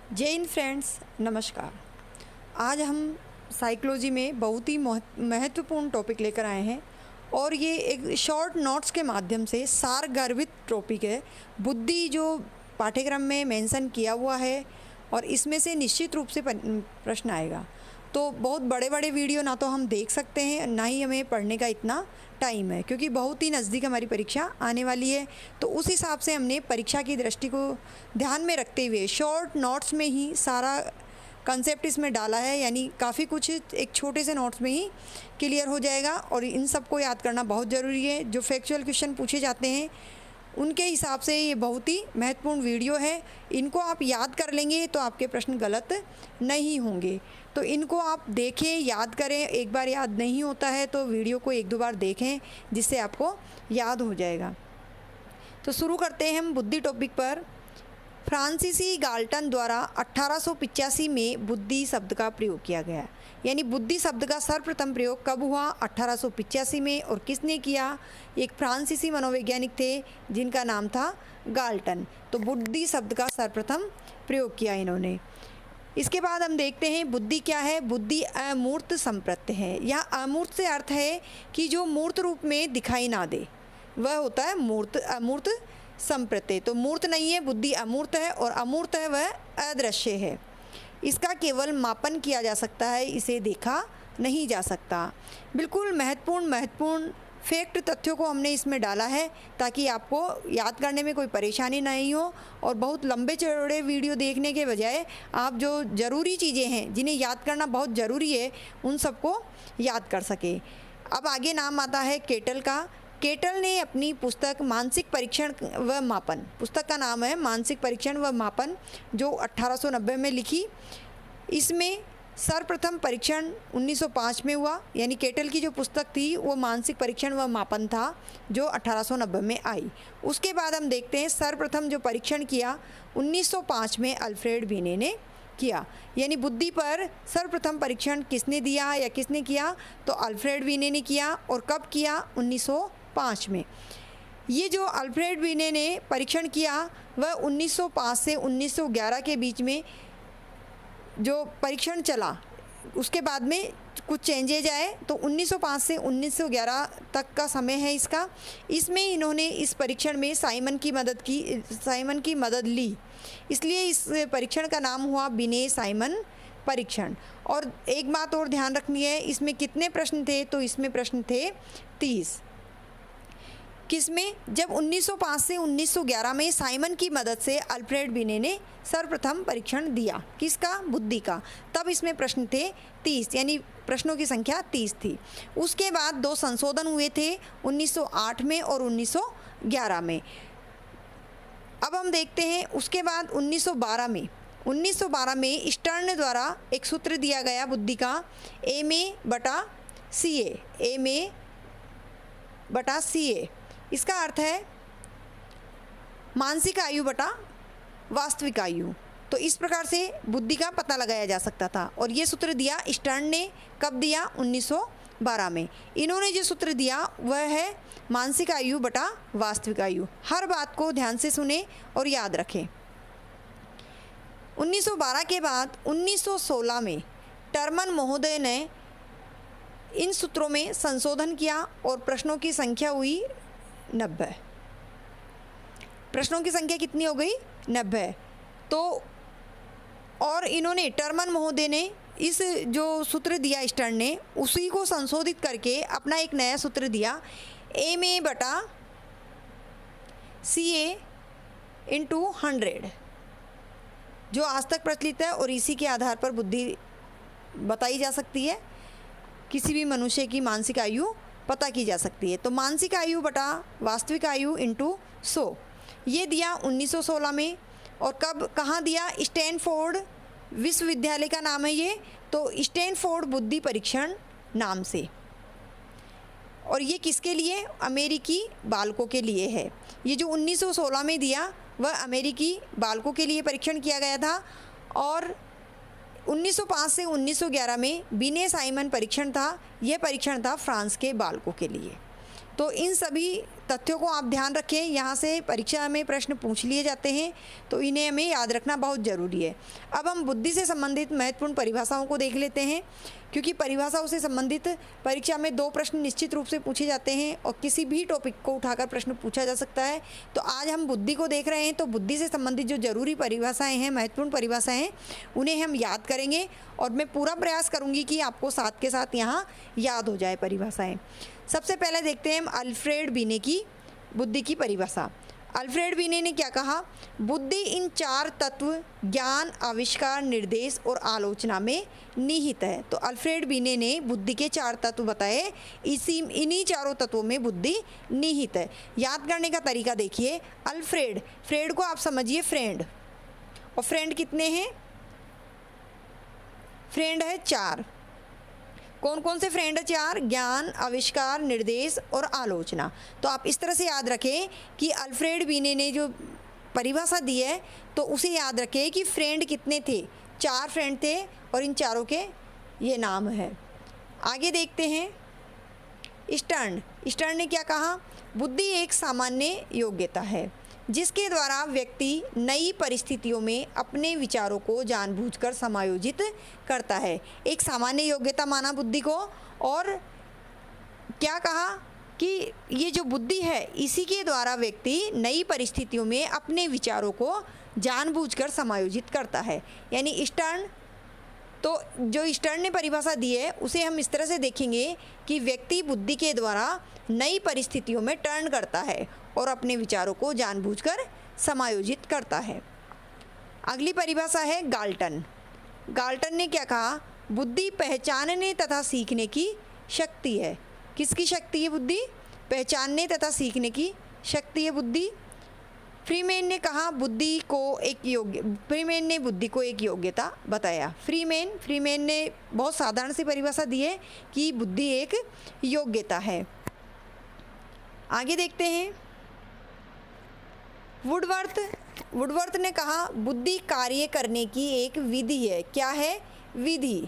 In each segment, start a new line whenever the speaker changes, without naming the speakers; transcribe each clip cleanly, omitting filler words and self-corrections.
जय हिंद फ्रेंड्स, नमस्कार। आज हम साइकोलॉजी में बहुत ही महत्वपूर्ण टॉपिक लेकर आए हैं और ये एक शॉर्ट नोट्स के माध्यम से सार गर्भित टॉपिक है। बुद्धि जो पाठ्यक्रम में मेंशन किया हुआ है और इसमें से निश्चित रूप से प्रश्न आएगा। तो बहुत बड़े बड़े वीडियो ना तो हम देख सकते हैं, ना ही हमें पढ़ने का इतना टाइम है, क्योंकि बहुत ही नज़दीक हमारी परीक्षा आने वाली है। तो उस हिसाब से हमने परीक्षा की दृष्टि को ध्यान में रखते हुए शॉर्ट नोट्स में ही सारा कंसेप्ट इसमें डाला है, यानी काफ़ी कुछ एक छोटे से नोट्स में ही क्लियर हो जाएगा। और इन सबको याद करना बहुत ज़रूरी है। जो फैक्चुअल क्वेश्चन पूछे जाते हैं उनके हिसाब से ये बहुत ही महत्वपूर्ण वीडियो है। इनको आप याद कर लेंगे तो आपके प्रश्न गलत नहीं होंगे। तो इनको आप देखें, याद करें। एक बार याद नहीं होता है तो वीडियो को एक दो बार देखें, जिससे आपको याद हो जाएगा। तो शुरू करते हैं हम बुद्धि टॉपिक पर। फ्रांसीसी गाल्टन द्वारा 1885 में बुद्धि शब्द का प्रयोग किया गया। यानी बुद्धि शब्द का सर्वप्रथम प्रयोग कब हुआ? 1885 में। और किसने किया? एक फ्रांसीसी मनोवैज्ञानिक थे जिनका नाम था गाल्टन। तो बुद्धि शब्द का सर्वप्रथम प्रयोग किया इन्होंने। इसके बाद हम देखते हैं बुद्धि क्या है। बुद्धि अमूर्त संप्रत्य है। यह अमूर्त से अर्थ है कि जो मूर्त रूप में दिखाई ना दे, वह होता है मूर्त। अमूर्त संप्रत्य, तो मूर्त नहीं है, बुद्धि अमूर्त है, और अमूर्त है वह अदृश्य है। इसका केवल मापन किया जा सकता है, इसे देखा नहीं जा सकता। बिल्कुल महत्वपूर्ण फैक्ट तथ्यों को हमने इसमें डाला है ताकि आपको याद करने में कोई परेशानी नहीं हो, और बहुत लंबे चौड़े वीडियो देखने के बजाय आप जो ज़रूरी चीज़ें हैं जिन्हें याद करना बहुत ज़रूरी है उन सबको याद कर सके। अब आगे नाम आता है केटल का। केटल ने अपनी पुस्तक मानसिक परीक्षण व मापन, पुस्तक का नाम है मानसिक परीक्षण व मापन, जो 1890 में लिखी। इसमें सर्वप्रथम परीक्षण 1905 में हुआ। यानी केटल की जो पुस्तक थी वो मानसिक परीक्षण व मापन था, जो 1890 में आई। उसके बाद हम देखते हैं सर्वप्रथम जो परीक्षण किया 1905 में अल्फ्रेड बीने ने किया। यानी बुद्धि पर सर्वप्रथम परीक्षण किसने दिया या किसने किया? तो अल्फ्रेड बीने ने किया। और कब किया? 1905 में। ये जो अल्फ्रेड बीने ने परीक्षण किया वह 1905 से 1911 के बीच में जो परीक्षण चला, उसके बाद में कुछ चेंजेज आए। तो 1905 से 1911 तक का समय है इसका। इसमें इन्होंने इस परीक्षण में साइमन की मदद ली, इसलिए इस परीक्षण का नाम हुआ बिने साइमन परीक्षण। और एक बात और ध्यान रखनी है, इसमें कितने प्रश्न थे? तो इसमें प्रश्न थे 30। किसमें? जब 1905 से 1911 में साइमन की मदद से अल्फ्रेड बीने ने सर्वप्रथम परीक्षण दिया। किसका? बुद्धि का। तब इसमें प्रश्न थे 30, यानी प्रश्नों की संख्या 30 थी। उसके बाद दो संशोधन हुए थे 1908 में और 1911 में। अब हम देखते हैं उसके बाद 1912 में स्टर्न द्वारा एक सूत्र दिया गया बुद्धि का, MA/CA। इसका अर्थ है मानसिक आयु बटा वास्तविक आयु। तो इस प्रकार से बुद्धि का पता लगाया जा सकता था। और ये सूत्र दिया स्टर्न ने। कब दिया? 1912 में। इन्होंने जो सूत्र दिया वह है मानसिक आयु बटा वास्तविक आयु। हर बात को ध्यान से सुने और याद रखें। 1912 के बाद 1916 में टर्मन महोदय ने इन सूत्रों में संशोधन किया और प्रश्नों की संख्या हुई 90। प्रश्नों की संख्या कितनी हो गई? 90। तो और इन्होंने, टर्मन महोदय ने इस जो सूत्र दिया स्टर्न ने, उसी को संशोधित करके अपना एक नया सूत्र दिया, MA/CA/100, जो आज तक प्रचलित है। और इसी के आधार पर बुद्धि बताई जा सकती है, किसी भी मनुष्य की मानसिक आयु पता की जा सकती है। तो मानसिक आयु बटा वास्तविक आयु इंटू 100, ये दिया 1916 में। और कब, कहाँ दिया? स्टैनफोर्ड विश्वविद्यालय का नाम है ये, तो स्टैनफोर्ड बुद्धि परीक्षण नाम से। और ये किसके लिए? अमेरिकी बालकों के लिए है। ये जो 1916 में दिया वह अमेरिकी बालकों के लिए परीक्षण किया गया था। और 1905 से 1911 में बिने साइमन परीक्षण था। यह परीक्षण था फ्रांस के बालकों के लिए। तो इन सभी तथ्यों को आप ध्यान रखें, यहाँ से परीक्षा में प्रश्न पूछ लिए जाते हैं, तो इन्हें हमें याद रखना बहुत ज़रूरी है। अब हम बुद्धि से संबंधित महत्वपूर्ण परिभाषाओं को देख लेते हैं, क्योंकि परिभाषाओं से संबंधित परीक्षा में 2 प्रश्न निश्चित रूप से पूछे जाते हैं और किसी भी टॉपिक को उठाकर प्रश्न पूछा जा सकता है। तो आज हम बुद्धि को देख रहे हैं, तो बुद्धि से संबंधित जो जरूरी परिभाषाएं हैं, महत्वपूर्ण परिभाषाएं हैं, उन्हें हम याद करेंगे और मैं पूरा प्रयास करूंगी कि आपको साथ के साथ यहाँ याद हो जाए परिभाषाएं। सबसे पहले देखते हैं हम अल्फ्रेड बीने की बुद्धि की परिभाषा। अल्फ्रेड बीने ने क्या कहा? बुद्धि इन 4 तत्व ज्ञान, आविष्कार, निर्देश और आलोचना में निहित है। तो अल्फ्रेड बीने ने बुद्धि के 4 तत्व बताए, इन्हीं चारों तत्वों में बुद्धि निहित है। याद करने का तरीका देखिए। फ्रेड को आप समझिए फ्रेंड, और फ्रेंड कितने हैं? फ्रेंड है 4। कौन कौन से फ्रेंड है? 4। ज्ञान, आविष्कार, निर्देश और आलोचना। तो आप इस तरह से याद रखें कि अल्फ्रेड बीने ने जो परिभाषा दी है, तो उसे याद रखें कि फ्रेंड कितने थे? 4 फ्रेंड थे और इन चारों के ये नाम है। आगे देखते हैं स्टर्न ने क्या कहा? बुद्धि एक सामान्य योग्यता है जिसके द्वारा व्यक्ति नई परिस्थितियों में अपने विचारों को जानबूझकर समायोजित करता है। एक सामान्य योग्यता माना बुद्धि को, और क्या कहा कि ये जो बुद्धि है इसी के द्वारा व्यक्ति नई परिस्थितियों में अपने विचारों को जानबूझकर समायोजित करता है। यानी स्टर्न ने परिभाषा दी है उसे हम इस तरह से देखेंगे कि व्यक्ति बुद्धि के द्वारा नई परिस्थितियों में टर्न करता है और अपने विचारों को जानबूझकर समायोजित करता है। अगली परिभाषा है गाल्टन ने क्या कहा? बुद्धि पहचानने तथा सीखने की शक्ति है। किसकी शक्ति है बुद्धि? पहचानने तथा सीखने की शक्ति है बुद्धि। फ्रीमेन ने बुद्धि को एक योग्यता बताया। फ्रीमेन ने बहुत साधारण सी परिभाषा दी है कि बुद्धि एक योग्यता है। आगे देखते हैं वुडवर्थ ने कहा बुद्धि कार्य करने की एक विधि है। क्या है? विधि।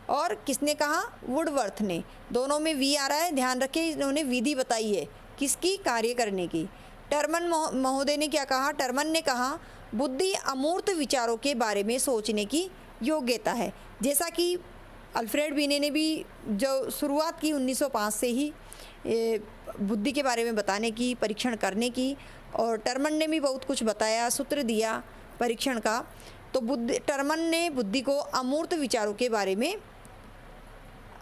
और किसने कहा? वुडवर्थ ने। दोनों में वी आ रहा है, ध्यान रखें, इन्होंने विधि बताई है। किसकी? कार्य करने की। टर्मन महोदय ने क्या कहा? टर्मन ने कहा बुद्धि अमूर्त विचारों के बारे में सोचने की योग्यता है। जैसा कि अल्फ्रेड बीने ने भी जो शुरुआत की 1905 से ही बुद्धि के बारे में बताने की, परीक्षण करने की, और टर्मन ने भी बहुत कुछ बताया, सूत्र दिया परीक्षण का। तो टर्मन ने बुद्धि को अमूर्त विचारों के बारे में,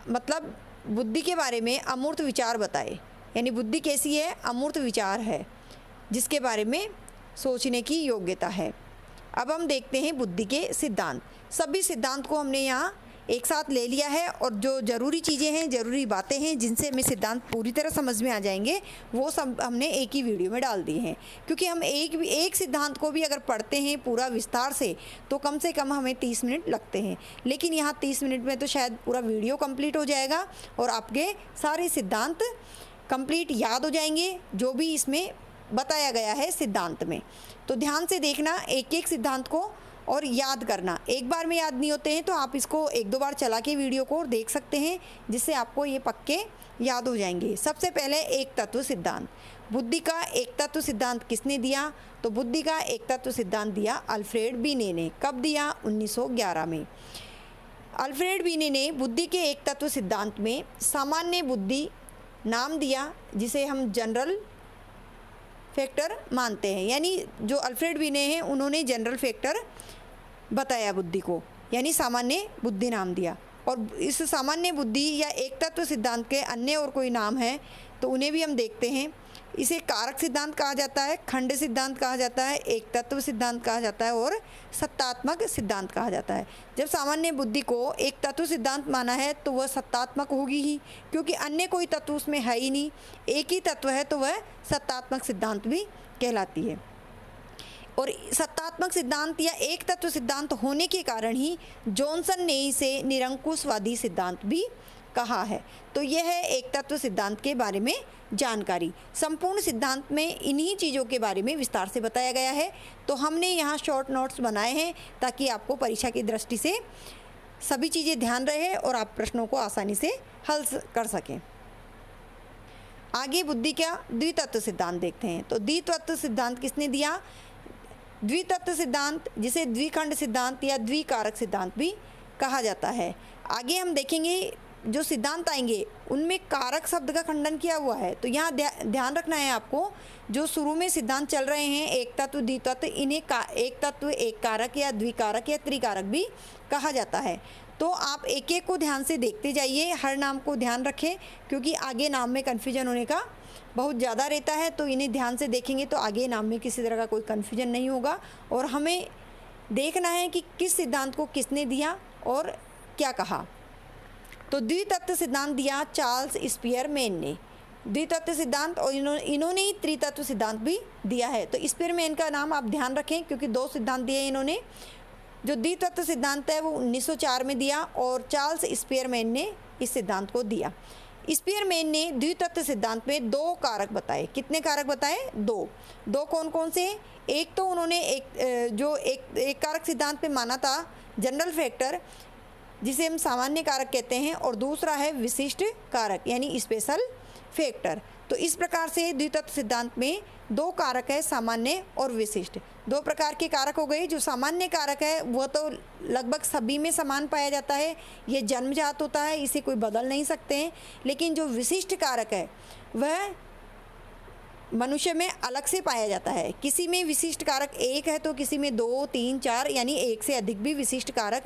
मतलब बुद्धि के बारे में अमूर्त विचार बताए। यानी बुद्धि कैसी है? अमूर्त विचार है जिसके बारे में सोचने की योग्यता है। अब हम देखते हैं बुद्धि के सिद्धांत। सभी सिद्धांत को हमने यहाँ एक साथ ले लिया है, और जो ज़रूरी चीज़ें हैं, ज़रूरी बातें हैं जिनसे हमें सिद्धांत पूरी तरह समझ में आ जाएंगे, वो सब हमने एक ही वीडियो में डाल दिए हैं। क्योंकि हम एक सिद्धांत को भी अगर पढ़ते हैं पूरा विस्तार से तो कम हमें 30 मिनट लगते हैं, लेकिन यहाँ 30 मिनट में तो शायद पूरा वीडियो कंप्लीट हो जाएगा और आपके सारे सिद्धांत कंप्लीट याद हो जाएंगे जो भी इसमें बताया गया है सिद्धांत में। तो ध्यान से देखना एक एक सिद्धांत को और याद करना। एक बार में याद नहीं होते हैं तो आप इसको 1-2 बार चला के वीडियो को देख सकते हैं, जिससे आपको ये पक्के याद हो जाएंगे। सबसे पहले एक तत्व सिद्धांत। बुद्धि का एक तत्व सिद्धांत किसने दिया? तो बुद्धि का एक तत्व सिद्धांत दिया अल्फ्रेड बीने ने। कब दिया? 1911 में। अल्फ्रेड बीने ने बुद्धि के एक तत्व सिद्धांत में सामान्य बुद्धि नाम दिया, जिसे हम जनरल फैक्टर मानते हैं। यानी जो अल्फ्रेड बीने हैं उन्होंने जनरल फैक्टर बताया बुद्धि को, यानी सामान्य बुद्धि नाम दिया। और इस सामान्य बुद्धि या एक तत्व सिद्धांत के अन्य और कोई नाम है तो उन्हें भी हम देखते हैं। इसे कारक सिद्धांत कहा जाता है, खंड सिद्धांत कहा जाता है, एक तत्व सिद्धांत कहा जाता है और सत्तात्मक सिद्धांत कहा जाता है। जब सामान्य बुद्धि को एक तत्व सिद्धांत माना है तो वह सत्तात्मक होगी ही, क्योंकि अन्य कोई तत्व उसमें है ही नहीं, एक ही तत्व है, तो वह सत्तात्मक सिद्धांत भी कहलाती है। और सत्तात्मक सिद्धांत या एक तत्व सिद्धांत होने के कारण ही जॉनसन ने इसे निरंकुशवादी सिद्धांत भी कहा है। तो यह है एक तत्व सिद्धांत के बारे में जानकारी। संपूर्ण सिद्धांत में इन्हीं चीज़ों के बारे में विस्तार से बताया गया है। तो हमने यहाँ शॉर्ट नोट्स बनाए हैं ताकि आपको परीक्षा की दृष्टि से सभी चीज़ें ध्यान रहे और आप प्रश्नों को आसानी से हल कर सकें। आगे बुद्धि का द्वितत्व सिद्धांत देखते हैं। तो द्वितत्व सिद्धांत किसने दिया? द्वितत्व सिद्धांत, जिसे द्विखंड सिद्धांत या द्विकारक सिद्धांत भी कहा जाता है। आगे हम देखेंगे जो सिद्धांत आएंगे उनमें कारक शब्द का खंडन किया हुआ है। तो यहाँ ध्यान रखना है आपको, जो शुरू में सिद्धांत चल रहे हैं एक तत्व द्वितत्व, इन्हें एक तत्व एक कारक या द्विकारक या त्रिकारक भी कहा जाता है। तो आप एक एक को ध्यान से देखते जाइए, हर नाम को ध्यान रखें, क्योंकि आगे नाम में कन्फ्यूजन होने का बहुत ज़्यादा रहता है। तो इन्हें ध्यान से देखेंगे तो आगे नाम में किसी तरह का कोई कन्फ्यूजन नहीं होगा। और हमें देखना है कि किस सिद्धांत को किसने दिया और क्या कहा। तो द्वितत्व सिद्धांत दिया चार्ल्स स्पीयरमैन ने, द्वितत्व सिद्धांत, और इन्होंने ही त्रितत्व सिद्धांत भी दिया है। तो स्पीयरमैन का नाम आप ध्यान रखें, क्योंकि 2 सिद्धांत दिए इन्होंने। जो द्वितत्व सिद्धांत है वो 1904 में दिया और चार्ल्स स्पीयरमैन ने इस सिद्धांत को दिया। स्पीयरमैन ने द्वितत्व सिद्धांत में 2 कारक बताए। कितने कारक बताए? 2 कौन कौन से? एक तो उन्होंने एक कारक सिद्धांत पे माना था जनरल फैक्टर, जिसे हम सामान्य कारक कहते हैं, और दूसरा है विशिष्ट कारक यानी स्पेशल फैक्टर। तो इस प्रकार से द्वितत्व सिद्धांत में 2 कारक है, सामान्य और विशिष्ट। 2 प्रकार के कारक हो गए। जो सामान्य कारक है वह तो लगभग सभी में समान पाया जाता है, ये जन्मजात होता है, इसे कोई बदल नहीं सकते हैं। लेकिन जो विशिष्ट कारक है वह मनुष्य में अलग से पाया जाता है। किसी में विशिष्ट कारक 1 है तो किसी में 2, 3, 4 यानी 1 से अधिक भी विशिष्ट कारक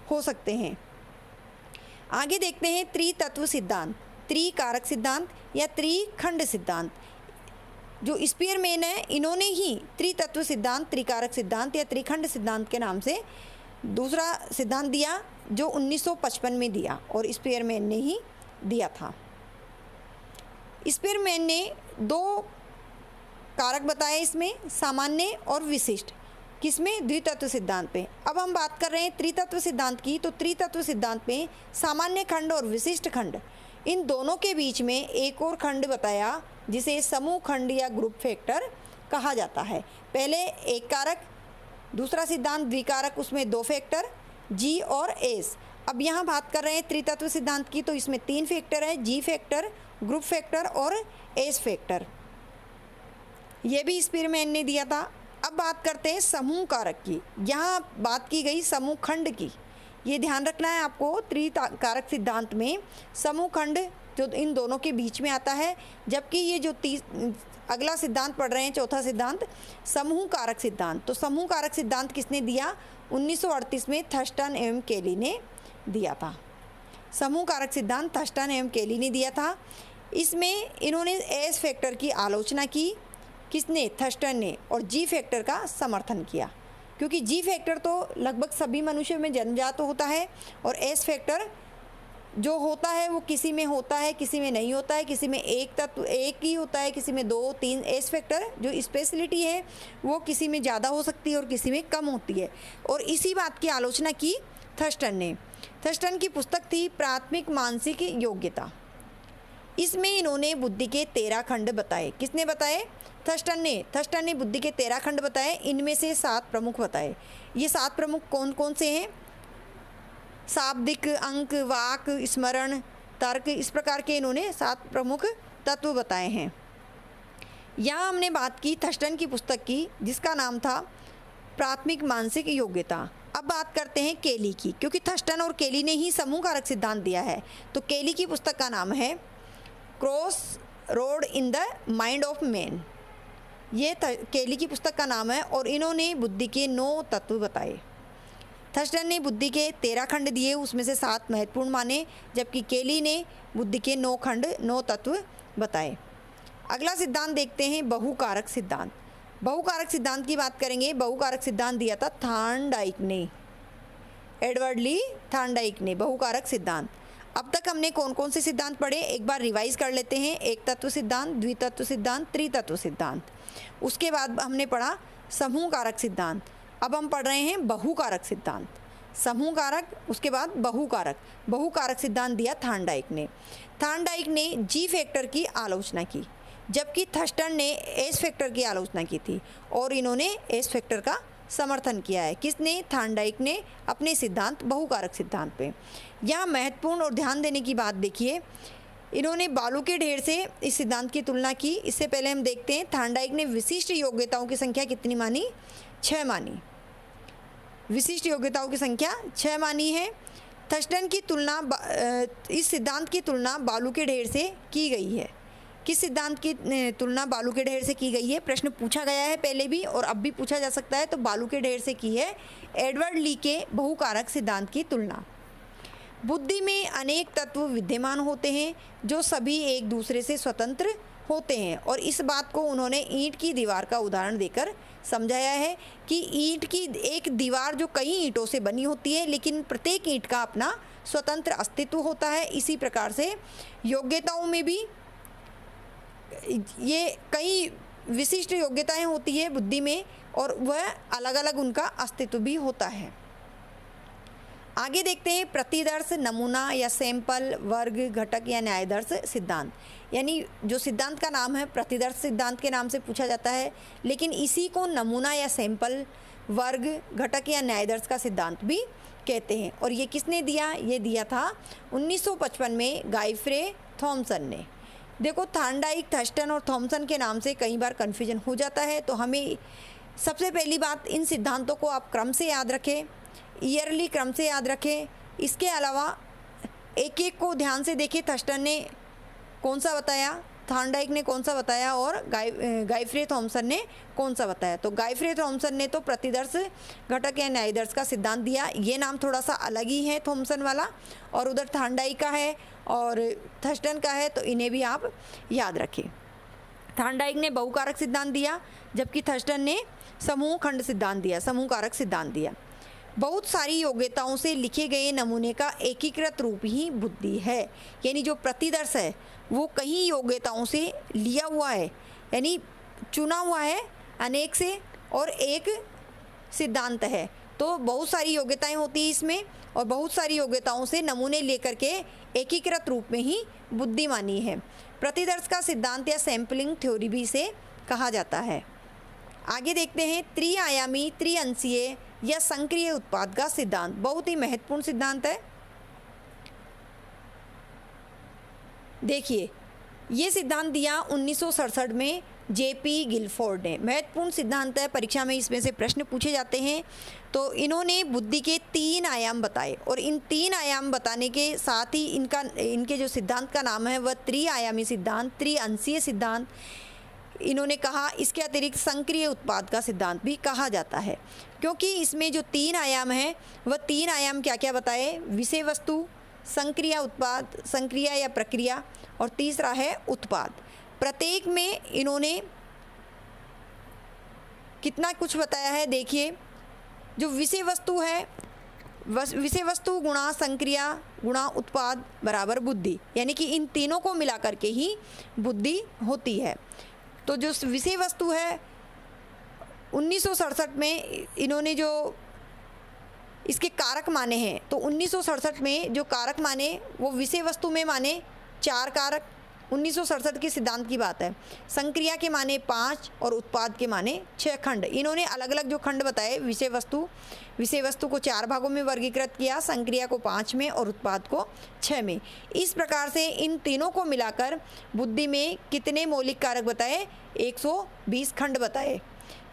हो सकते हैं। आगे देखते हैं त्रितत्व सिद्धांत, त्रिकारक सिद्धांत या त्रिखंड सिद्धांत। जो स्पीयरमैन है इन्होंने ही त्रितत्व सिद्धांत, त्रिकारक सिद्धांत या त्रिखंड सिद्धांत के नाम से दूसरा सिद्धांत दिया, जो 1955 में दिया और स्पीयरमैन ने ही दिया था। स्पीयरमैन ने 2 कारक बताए इसमें, सामान्य और विशिष्ट। किसमें? द्वितत्व सिद्धांत पे। अब हम बात कर रहे हैं त्रितत्व सिद्धांत की। तो त्रितत्व सिद्धांत में सामान्य खंड और विशिष्ट खंड, इन दोनों के बीच में एक और खंड बताया जिसे समूह खंड या ग्रुप फैक्टर कहा जाता है। पहले एक कारक, दूसरा सिद्धांत द्विकारक, उसमें 2 फैक्टर जी और एस। अब यहाँ बात कर रहे हैं त्रितत्व सिद्धांत की, तो इसमें 3 फैक्टर है, जी फैक्टर, ग्रुप फैक्टर और एस फैक्टर। ये भी स्पीयरमैन ने दिया था। अब बात करते हैं समूह कारक की। यहाँ बात की गई समूह खंड की, ये ध्यान रखना है आपको। त्रिकारक सिद्धांत में समूह खंड जो इन दोनों के बीच में आता है, जबकि ये जो अगला सिद्धांत पढ़ रहे हैं, चौथा सिद्धांत समूह कारक सिद्धांत। तो समूह कारक सिद्धांत किसने दिया? 1938 में थर्स्टन एवं केली ने दिया था। समूह कारक सिद्धांत थर्स्टन एवं केली ने दिया था। इसमें इन्होंने एस फैक्टर की आलोचना की। किसने? थर्स्टन ने। और जी फैक्टर का समर्थन किया, क्योंकि जी फैक्टर तो लगभग सभी मनुष्य में जन्मजात होता है और एस फैक्टर जो होता है वो किसी में होता है, किसी में नहीं होता है, किसी में एक तत्व एक ही होता है, किसी में 2, 3। एस फैक्टर जो स्पेशलिटी है वो किसी में ज़्यादा हो सकती है और किसी में कम होती है। और इसी बात की आलोचना की थर्स्टन ने। थर्स्टन की पुस्तक थी प्राथमिक मानसिक योग्यता। इसमें इन्होंने बुद्धि के 13 खंड बताए। किसने बताए? थर्स्टन ने। थर्स्टन ने बुद्धि के 13 खंड बताए, इनमें से 7 प्रमुख बताए। ये 7 प्रमुख कौन कौन से हैं? शाब्दिक, अंक, वाक, स्मरण, तर्क, इस प्रकार के इन्होंने 7 प्रमुख तत्व बताए हैं। यहाँ हमने बात की थर्स्टन की पुस्तक की, जिसका नाम था प्राथमिक मानसिक योग्यता। अब बात करते हैं केली की, क्योंकि थर्स्टन और केली ने ही समूह कारक सिद्धांत दिया है। तो केली की पुस्तक का नाम है cross road in the mind of man. ये केली की पुस्तक का नाम है और इन्होंने बुद्धि के 9 तत्व बताए। थर्स्टन ने बुद्धि के 13 खंड दिए, उसमें से 7 महत्वपूर्ण माने, जबकि केली ने बुद्धि के 9 खंड 9 तत्व बताए। अगला सिद्धांत देखते हैं बहुकारक सिद्धांत। बहुकारक सिद्धांत की बात करेंगे। बहुकारक सिद्धांत दिया था थॉर्नडाइक ने, एडवर्ड ली थॉर्नडाइक ने बहुकारक सिद्धांत। अब तक हमने कौन कौन से सिद्धांत पढ़े, एक बार रिवाइज कर लेते हैं। एक तत्व सिद्धांत, द्वितत्व सिद्धांत, त्रितत्व सिद्धांत। उसके बाद हमने पढ़ा समूह कारक सिद्धांत। अब हम पढ़ रहे हैं बहुकारक सिद्धांत। समूह कारक, उसके बाद बहुकारक। बहुकारक सिद्धांत दिया थॉर्नडाइक ने। थॉर्नडाइक ने जी फैक्टर की आलोचना की, जबकि थर्स्टन ने एस फैक्टर की आलोचना की थी और इन्होंने एस फैक्टर का समर्थन किया है। किसने? थॉर्नडाइक ने अपने सिद्धांत बहुकारक सिद्धांत पे। यहाँ महत्वपूर्ण और ध्यान देने की बात देखिए, इन्होंने बालू के ढेर से इस सिद्धांत की तुलना की। इससे पहले हम देखते हैं थार्नडाइक ने विशिष्ट योग्यताओं की संख्या कितनी मानी? 6 मानी। विशिष्ट योग्यताओं की संख्या 6 मानी है। थर्स्टन की तुलना इस सिद्धांत की तुलना बालू के ढेर से की गई है। किस सिद्धांत की तुलना बालू के ढेर से की गई है? प्रश्न पूछा गया है पहले भी और अब भी पूछा जा सकता है, तो बालू के ढेर से की है एडवर्ड ली के बहुकारक सिद्धांत की तुलना। बुद्धि में अनेक तत्व विद्यमान होते हैं जो सभी एक दूसरे से स्वतंत्र होते हैं, और इस बात को उन्होंने ईंट की दीवार का उदाहरण देकर समझाया है कि ईंट की एक दीवार जो कई ईंटों से बनी होती है, लेकिन प्रत्येक ईंट का अपना स्वतंत्र अस्तित्व होता है। इसी प्रकार से योग्यताओं में भी ये कई विशिष्ट योग्यताएं होती है बुद्धि में, और वह अलग अलग उनका अस्तित्व भी होता है। आगे देखते हैं प्रतिदर्श, नमूना या सैंपल, वर्ग, घटक या न्यायदर्श सिद्धांत। यानी जो सिद्धांत का नाम है प्रतिदर्श सिद्धांत के नाम से पूछा जाता है, लेकिन इसी को नमूना या सैंपल, वर्ग, घटक या न्यायदर्श का सिद्धांत भी कहते हैं। और ये किसने दिया? ये दिया था 1955 में गाइफ्रे थॉमसन ने। देखो, थार्नडाइक, थर्स्टन और थॉमसन के नाम से कई बार कन्फ्यूजन हो जाता है, तो हमें सबसे पहली बात इन सिद्धांतों को आप क्रम से याद रखें, ईयरली क्रम से याद रखें। इसके अलावा एक एक को ध्यान से देखें, थर्स्टन ने कौन सा बताया, थार्नडाइक ने कौन सा बताया और गाइफ्रे थॉमसन ने कौन सा बताया। तो गाइफ्रे थॉमसन ने तो प्रतिदर्श, घटक या न्यायदर्श का सिद्धांत दिया। ये नाम थोड़ा सा अलग ही है थॉमसन वाला, और उधर थार्नडाइक का है और थर्स्टन का है, तो इन्हें भी आप याद रखें। थार्नडाइक ने बहुकारक सिद्धांत दिया, जबकि थर्स्टन ने समूह खंड सिद्धांत दिया, समूह कारक सिद्धांत दिया। बहुत सारी योग्यताओं से लिखे गए नमूने का एकीकृत रूप ही बुद्धि है। यानी जो प्रतिदर्श है वो कई योग्यताओं से लिया हुआ है, यानी चुना हुआ है अनेक से, और एक सिद्धांत है। तो बहुत सारी योग्यताएं होती हैं इसमें, और बहुत सारी योग्यताओं से नमूने लेकर के एकीकृत रूप में ही बुद्धि मानी है। प्रतिदर्श का सिद्धांत या सैम्पलिंग थ्योरी भी इसे कहा जाता है। आगे देखते हैं त्रिआयामी, त्रिअंशीय या संक्रिय उत्पाद का सिद्धांत। बहुत ही महत्वपूर्ण सिद्धांत है। देखिए, ये सिद्धांत दिया 1967 में जेपी गिलफोर्ड ने। महत्वपूर्ण सिद्धांत है, परीक्षा में इसमें से प्रश्न पूछे जाते हैं। तो इन्होंने बुद्धि के 3 आयाम बताए, और इन 3 आयाम बताने के साथ ही इनके जो सिद्धांत का नाम है वह त्रिआयामी सिद्धांत, त्रिअंशीय सिद्धांत इन्होंने कहा। इसके अतिरिक्त संक्रिय उत्पाद का सिद्धांत भी कहा जाता है, क्योंकि इसमें जो 3 आयाम हैं वह 3 आयाम क्या क्या बताए? विषय वस्तु, संक्रिया उत्पाद, संक्रिया या प्रक्रिया, और तीसरा है उत्पाद। प्रत्येक में इन्होंने कितना कुछ बताया है। देखिए, जो विषय वस्तु है, विषय वस्तु गुणा संक्रिया गुणा उत्पाद बराबर बुद्धि, यानी कि इन तीनों को मिला करके ही बुद्धि होती है। तो जो विषय वस्तु है 1967 में इन्होंने जो इसके कारक माने हैं, तो 1967 में जो कारक माने वो विषय वस्तु में माने 4 कारक। 1967 के सिद्धांत की बात है। संक्रिया के माने 5 और उत्पाद के माने 6 खंड। इन्होंने अलग अलग जो खंड बताए, विषय वस्तु को 4 भागों में वर्गीकृत किया, संक्रिया को 5 में और उत्पाद को 6 में। इस प्रकार से इन तीनों को मिलाकर बुद्धि में कितने मौलिक कारक बताए? 120 खंड बताए।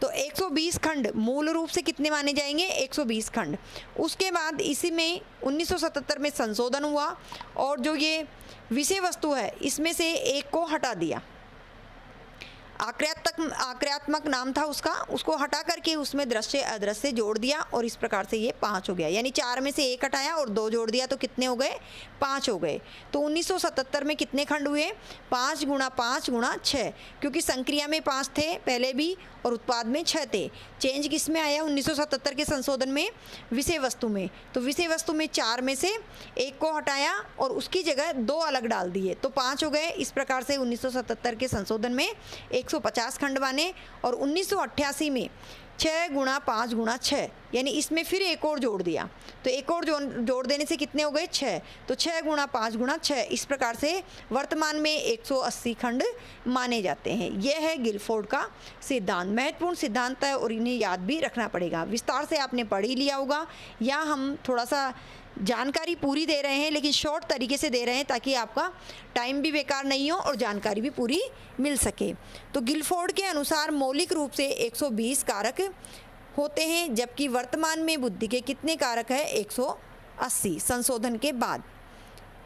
तो 120 खंड मूल रूप से कितने माने जाएंगे? 120 खंड। उसके बाद इसी में 1977 में संशोधन हुआ, और जो ये विषय वस्तु है इसमें से एक को हटा दिया। आक्रियात्मक नाम था उसका, उसको हटा करके उसमें दृश्य अदृश्य जोड़ दिया, और इस प्रकार से ये 5 हो गया। यानी 4 में से 1 हटाया और 2 जोड़ दिया, तो कितने हो गए? 5 हो गए। तो 1977 में कितने खंड हुए? 5 गुणा 5 गुणा 6, क्योंकि संक्रिया में 5 थे पहले भी और उत्पाद में 6 थे। चेंज किस में आया 1977 के संशोधन में? विषय वस्तु में। तो विषय वस्तु में 4 में से 1 को हटाया और उसकी जगह 2 अलग डाल दिए, तो 5 हो गए। इस प्रकार से 1977 के संशोधन में 150 खंड बने, और 1988 में 6 गुणा 5 गुणा 6 यानी इसमें फिर एक और जोड़ दिया, तो एक और जोड़ देने से कितने हो गए 6। तो 6 गुणा 5 गुणा 6, इस प्रकार से वर्तमान में 180 खंड माने जाते हैं। यह है गिलफोर्ड का सिद्धांत। महत्वपूर्ण सिद्धांत है और इन्हें याद भी रखना पड़ेगा। विस्तार से आपने पढ़ ही लिया होगा, या हम थोड़ा सा जानकारी पूरी दे रहे हैं लेकिन शॉर्ट तरीके से दे रहे हैं ताकि आपका टाइम भी बेकार नहीं हो और जानकारी भी पूरी मिल सके। तो गिलफोर्ड के अनुसार मौलिक रूप से 120 कारक होते हैं, जबकि वर्तमान में बुद्धि के कितने कारक हैं 180 संशोधन के बाद।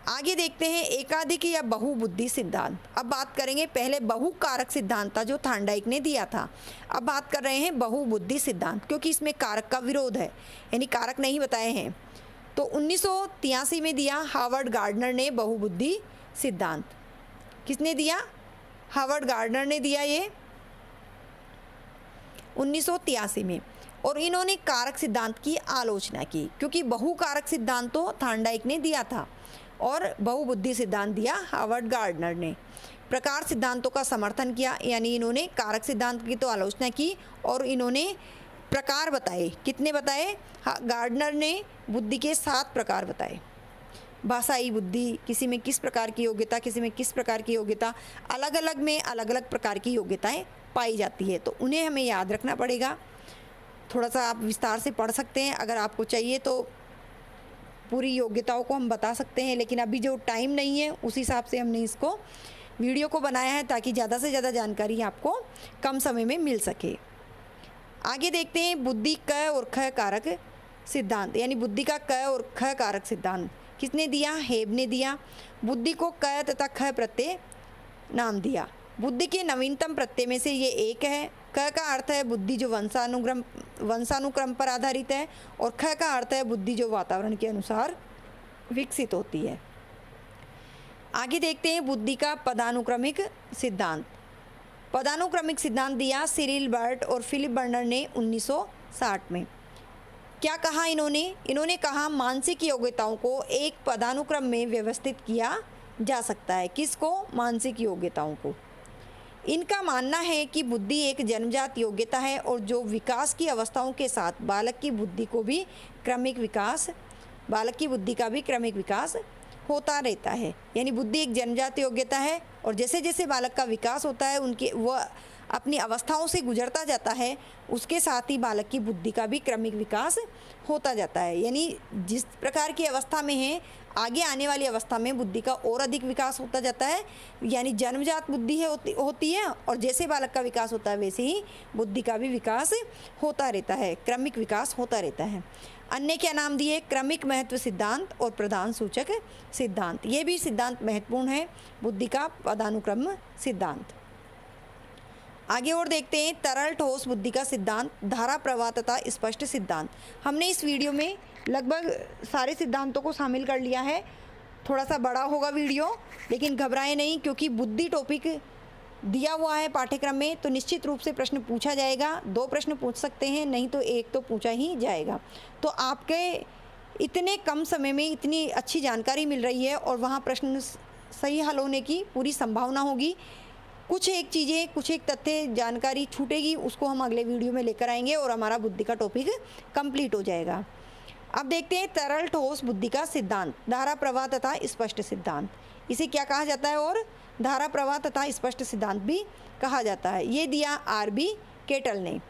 आगे देखते हैं एकाधिक या बहुबुद्धि सिद्धांत। अब बात करेंगे, पहले बहुकारक सिद्धांत था जो थार्नडाइक ने दिया था, अब बात कर रहे हैं बहुबुद्धि सिद्धांत, क्योंकि इसमें कारक का विरोध है, यानी कारक नहीं बताए हैं। तो 1983 में दिया हार्वर्ड गार्डनर ने बहुबुद्धि सिद्धांत। किसने दिया? हार्वर्ड गार्डनर ने दिया ये 1983 में, और इन्होंने कारक सिद्धांत की आलोचना की, क्योंकि बहुकारक सिद्धांत तो थार्नडाइक ने दिया था और बहुबुद्धि सिद्धांत दिया हार्वर्ड गार्डनर ने। प्रकार सिद्धांतों का समर्थन किया, यानी इन्होंने कारक सिद्धांत की तो आलोचना की और इन्होंने प्रकार बताए। कितने बताए? गार्डनर ने बुद्धि के 7 प्रकार बताए। भाषाई बुद्धि, किसी में किस प्रकार की योग्यता, किसी में किस प्रकार की योग्यता, अलग अलग में अलग अलग प्रकार की योग्यताएं पाई जाती है, तो उन्हें हमें याद रखना पड़ेगा। थोड़ा सा आप विस्तार से पढ़ सकते हैं, अगर आपको चाहिए तो पूरी योग्यताओं को हम बता सकते हैं, लेकिन अभी जो टाइम नहीं है उस हिसाब से हमने इसको वीडियो को बनाया है ताकि ज़्यादा से ज़्यादा जानकारी आपको कम समय में मिल सके। आगे देखते हैं बुद्धि क और ख कारक सिद्धांत, यानी बुद्धि का क और ख कारक सिद्धांत किसने दिया? हेब ने दिया। बुद्धि को क तथा ख प्रत्यय नाम दिया। बुद्धि के नवीनतम प्रत्यय में से ये एक है। क का अर्थ है बुद्धि जो वंशानुक्रम पर आधारित है, और ख का अर्थ है बुद्धि जो वातावरण के अनुसार विकसित होती है। आगे देखते हैं बुद्धि का पदानुक्रमिक सिद्धांत। पदानुक्रमिक सिद्धांत दिया सिरिल बर्ट और फिलिप बर्नर ने 1960 में। क्या कहा इन्होंने कहा मानसिक योग्यताओं को एक पदानुक्रम में व्यवस्थित किया जा सकता है। किसको? मानसिक योग्यताओं को। इनका मानना है कि बुद्धि एक जन्मजात योग्यता है और जो विकास की अवस्थाओं के साथ बालक की बुद्धि का भी क्रमिक विकास होता रहता है। यानी बुद्धि एक जन्मजात योग्यता है और जैसे जैसे बालक का विकास होता है वह अपनी अवस्थाओं से गुजरता जाता है, उसके साथ ही बालक की बुद्धि का भी क्रमिक विकास होता जाता है। यानी जिस प्रकार की अवस्था में है, आगे आने वाली अवस्था में बुद्धि का और अधिक विकास होता जाता है। यानी जन्मजात बुद्धि होती है और जैसे बालक का विकास होता है वैसे ही बुद्धि का भी विकास होता रहता है, क्रमिक विकास होता रहता है। अन्य क्या नाम दिए? क्रमिक महत्व सिद्धांत और प्रधान सूचक सिद्धांत। ये भी सिद्धांत महत्वपूर्ण है, बुद्धि का पदानुक्रम सिद्धांत। आगे और देखते हैं तरल ठोस बुद्धि का सिद्धांत, धारा प्रवाह तथा स्पष्ट सिद्धांत। हमने इस वीडियो में लगभग सारे सिद्धांतों को शामिल कर लिया है। थोड़ा सा बड़ा होगा वीडियो, लेकिन घबराएं नहीं, क्योंकि बुद्धि टॉपिक दिया हुआ है पाठ्यक्रम में, तो निश्चित रूप से प्रश्न पूछा जाएगा। 2 प्रश्न पूछ सकते हैं, नहीं तो 1 तो पूछा ही जाएगा। तो आपके इतने कम समय में इतनी अच्छी जानकारी मिल रही है और वहाँ प्रश्न सही हल होने की पूरी संभावना होगी। कुछ एक तथ्य जानकारी छूटेगी, उसको हम अगले वीडियो में लेकर आएंगे और हमारा बुद्धि का टॉपिक कंप्लीट हो जाएगा। अब देखते हैं तरल ठोस बुद्धि का सिद्धांत, धारा प्रवाह तथा स्पष्ट सिद्धांत। इसे क्या कहा जाता है? और धारा प्रवाह तथा स्पष्ट सिद्धांत भी कहा जाता है। ये दिया आर.बी. केटल ने।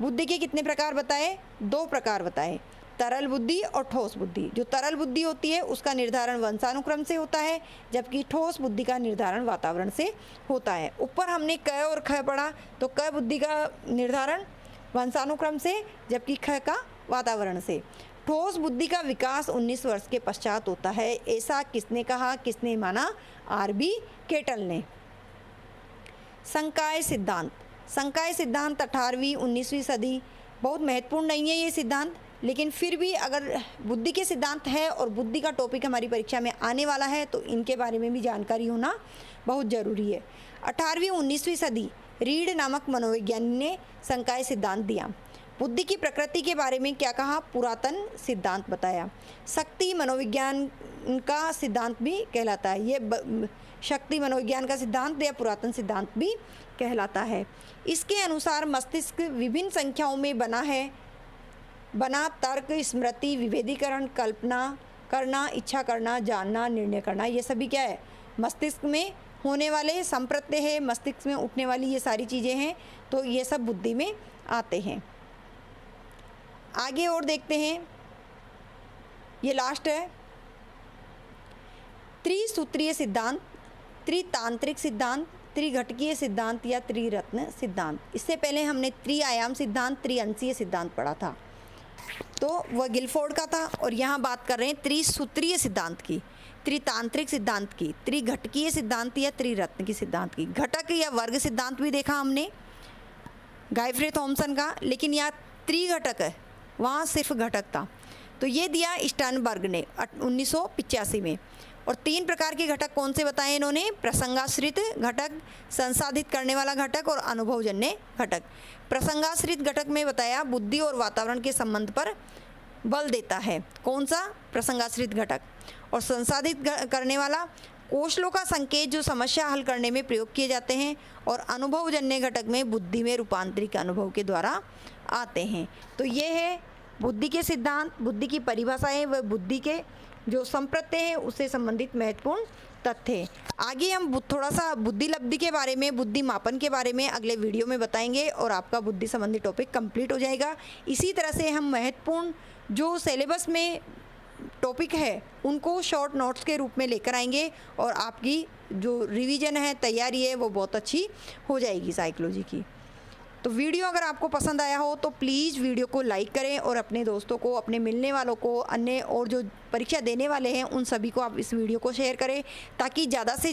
बुद्धि के कितने प्रकार बताए? 2 प्रकार बताए, तरल बुद्धि और ठोस बुद्धि। जो तरल बुद्धि होती है उसका निर्धारण वंशानुक्रम से होता है, जबकि ठोस बुद्धि का निर्धारण वातावरण से होता है। ऊपर हमने क और ख पढ़ा, तो क बुद्धि का निर्धारण वंशानुक्रम से, जबकि ख का वातावरण से। ठोस बुद्धि का विकास 19 वर्ष के पश्चात होता है। ऐसा किसने कहा, किसने माना? आर.बी. केटल ने। संकाय सिद्धांत। संकाय सिद्धांत 18वीं 19वीं सदी, बहुत महत्वपूर्ण नहीं है ये सिद्धांत, लेकिन फिर भी अगर बुद्धि के सिद्धांत है और बुद्धि का टॉपिक हमारी परीक्षा में आने वाला है तो इनके बारे में भी जानकारी होना बहुत ज़रूरी है। 18वीं 19वीं सदी रीड नामक मनोवैज्ञानिक ने संकाय सिद्धांत दिया। बुद्धि की प्रकृति के बारे में क्या कहा? पुरातन सिद्धांत बताया। शक्ति मनोविज्ञान का सिद्धांत भी कहलाता है। ये शक्ति मनोविज्ञान का सिद्धांत या पुरातन सिद्धांत भी कहलाता है। इसके अनुसार मस्तिष्क विभिन्न संख्याओं में बना है। बना तर्क, स्मृति, विभेदीकरण, कल्पना करना, इच्छा करना, जानना, निर्णय करना, ये सभी क्या है, मस्तिष्क में होने वाले संप्रत्यय है, मस्तिष्क में उठने वाली ये सारी चीज़ें हैं, तो ये सब बुद्धि में आते हैं। आगे और देखते हैं, ये लास्ट है, त्रिसूत्रीय सिद्धांत, त्रितांत्रिक सिद्धांत, त्रिघटकीय सिद्धांत या त्रिरत्न सिद्धांत। इससे पहले हमने त्रिआयाम सिद्धांत, त्रिअंशीय सिद्धांत पढ़ा था, तो वह गिलफोर्ड का था, और यहाँ बात कर रहे हैं त्रिसूत्रीय सिद्धांत की, त्रितांत्रिक सिद्धांत की, त्रिघटकीय सिद्धांत या त्रिरत्न की सिद्धांत की। घटक या वर्ग सिद्धांत भी देखा हमने गायफ्रे थॉमसन का, लेकिन यहाँ त्रिघटक है, वहाँ सिर्फ घटक था, तो ये दिया स्टर्नबर्ग ने 1985 में। और 3 प्रकार के घटक कौन से बताए इन्होंने, प्रसंगाश्रित घटक, संसाधित करने वाला घटक और अनुभवजन्य घटक। प्रसंगाश्रित घटक में बताया बुद्धि और वातावरण के संबंध पर बल देता है, कौन सा, प्रसंगाश्रित घटक। और संसाधित करने वाला कौशलों का संकेत जो समस्या हल करने में प्रयोग किए जाते हैं, और अनुभवजन्य घटक में बुद्धि में रूपांतरित अनुभव के द्वारा आते हैं। तो ये है बुद्धि के सिद्धांत, बुद्धि की परिभाषाएं व बुद्धि के जो संप्रत्यय हैं उससे संबंधित महत्वपूर्ण तथ्य। आगे हम थोड़ा सा बुद्धि लब्धि के बारे में, बुद्धि मापन के बारे में अगले वीडियो में बताएंगे, और आपका बुद्धि संबंधी टॉपिक कंप्लीट हो जाएगा। इसी तरह से हम महत्वपूर्ण जो सिलेबस में टॉपिक है उनको शॉर्ट नोट्स के रूप में लेकर आएंगे, और आपकी जो रिवीजन है, तैयारी है, वो बहुत अच्छी हो जाएगी साइकोलॉजी की। तो वीडियो अगर आपको पसंद आया हो तो प्लीज़ वीडियो को लाइक करें, और अपने दोस्तों को, अपने मिलने वालों को, अन्य और जो परीक्षा देने वाले हैं उन सभी को आप इस वीडियो को शेयर करें, ताकि ज़्यादा से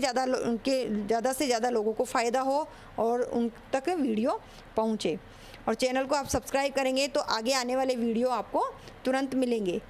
ज़्यादा लोगों को फ़ायदा हो और उन तक वीडियो पहुँचे। और चैनल को आप सब्सक्राइब करेंगे तो आगे आने वाले वीडियो आपको तुरंत मिलेंगे।